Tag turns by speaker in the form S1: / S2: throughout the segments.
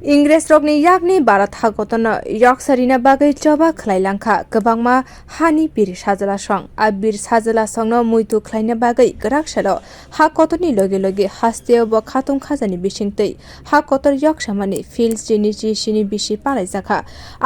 S1: इंग्रेज रकनि यागनि भारत हागतन यकसारिना बागै चबा खलाइलांखा गोबांमा हानि बिर साजला सं आ बिर साजला संनो मुइतु खलाइना बागै गराकसालो हाकतनि लगे लगे हास्ते ब khatung khazaनि बिसिंतै हाकतर यकsamani फिल्स जिनि सिनि बिसि palaijakha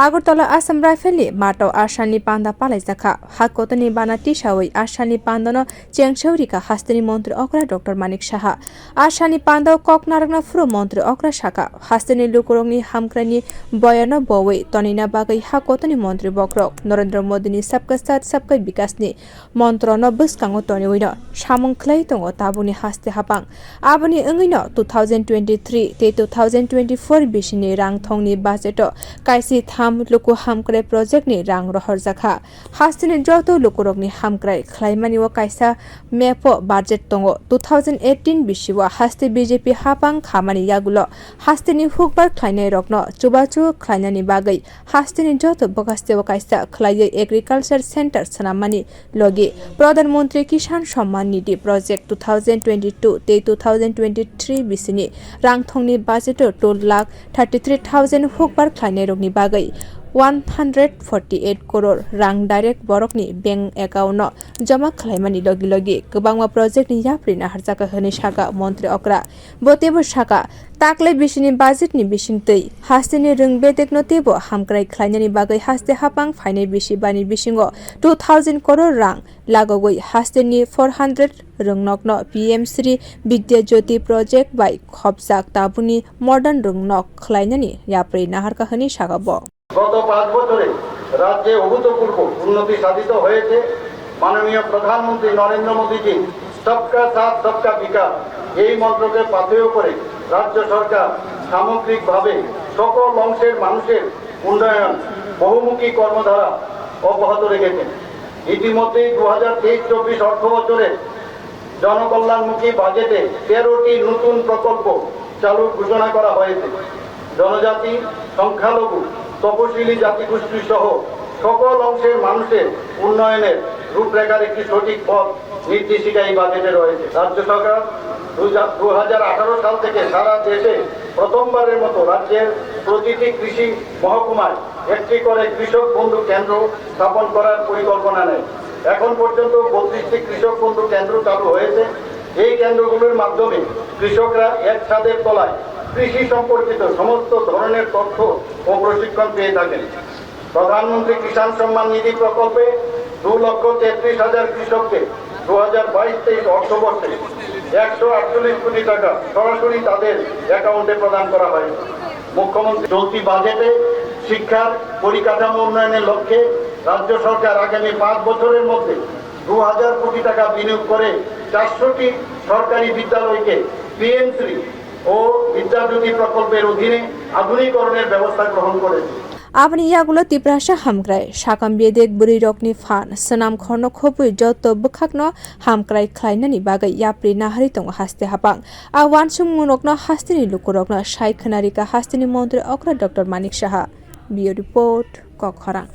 S1: Agartala Assam Rifle माटो आसालनि panda palaijakha हाकतनि bana tisawi आसालनि pandano chengsawi rikha haste montri okra Dr.Manik Saha Asalni panda koknaragna furu montri okra shaka haste Kurongni hamkrani boyana bowe tonina bagai hakotoni montri bokrok Narendra Modini sabka stat sabka bikasni montrono buskango toni wino samung klai tongo tabuni haste hapang aboni engino 2023 te 2024 bisini rang thongni budgeto kaisi tham luku hamkrai project ni rang rohor jakha hasteni joto lukurokni hamkrai khlaimani o kaisa mepo budget tongo 2018 bisiwa haste BJP hapang khamani yagulo hasteni hukbar khlainai rokno chubachu khlainani bagai hasteni joto bogaste kaisa khlaiye agriculture center sanamani logi pradhan montri kisan samman nidhi project 2022 te 2023 bisini rangthongni budget 2,33,000 hukbar khlainai rokni bagai 148 crore rang direct borokni bank account no jama khlaimani logi logi gobangma project ni yaprina harjaka hone saka montri okra botebo saka takle bisini budget ni bisingtei hasteni rungbetekno tebo hamkrai khlainani bagai haste hapang phaine bisi bani bisingo 2000 crore rang lagogoi hasteni 400 rungnokno PM Sri Vidya Jyoti project by khobjak tabuni modern rungnok khlainani yapri naharka hone saka bo
S2: গত 5 বছরে রাজ্যে অভূতপূর্ব উন্নতি সাধিত হয়েছে মাননীয় প্রধানমন্ত্রী নরেন্দ্র মোদীজি সবকা সাথ সবকা বিকাশ এই মন্ত্রকে পাথেয় করে রাজ্য সরকার সামগ্রিকভাবে সকল অংশের মানুষের উন্নয়ন বহুমুখী কর্মধারা অব্যাহত রেখেছে ইতিমধ্যে 2023-24 অর্থবছরে জনকল্যাণমুখী বাজেটে 13টি নতুন প্রকল্প চালুর ঘোষণা করা হয়েছে জনজাতি সংখ্যালঘু তপশিলি জাতিগোষ্ঠী সহ সকল অংশের মানুষের উন্নয়নের রূপরেখার একটি সঠিক পথ নির্দেশিকা এই বাজেটে রয়েছে রাজ্য সরকার 2018 সাল থেকে সারা দেশে প্রথমবারের মতো রাজ্যের প্রতিটি কৃষি মহকুমায় একটি করে কৃষক বন্ধু কেন্দ্র স্থাপন করার পরিকল্পনা নেয় এখন পর্যন্ত 32টি কৃষক বন্ধু কেন্দ্র চালু হয়েছে এই কেন্দ্রগুলোর মাধ্যমে কৃষকরা এক ছাদের তলায় কৃষি সম্পর্কিত সমস্ত ধরনের তথ্য ও প্রশিক্ষণ পেয়ে থাকেন প্রধানমন্ত্রী কিষাণ সম্মান নিধি প্রকল্পে 2,33,000 কৃষককে 2022-23 অর্থবর্ষে 148 কোটি টাকা সরাসরি তাদের অ্যাকাউন্টে প্রদান করা হয়েছে মুখ্যমন্ত্রী চলতি বাজেটে শিক্ষার পরিকাঠামো উন্নয়নের লক্ষ্যে রাজ্য সরকার আগামী 5 বছরের মধ্যে 2,000 কোটি টাকা বিনিয়োগ করে 400টি সরকারি বিদ্যালয়কে PM Sri ও বিদ্যাজ্যোতি প্রকল্পের অধীনে আধুনিকরণের ব্যবস্থা গ্রহণ করেছে
S1: Abani yagulo tiprasha hamkrai sakam biedek buri rokni fan sanam khorno khopui joto bukhakno hamkrai khlainani bagai yapri nahari tong haste hapang a wansung munokno hasteni lukurokno sai khanarika hasteni montri okra Dr.Manik Saha bio report kokharang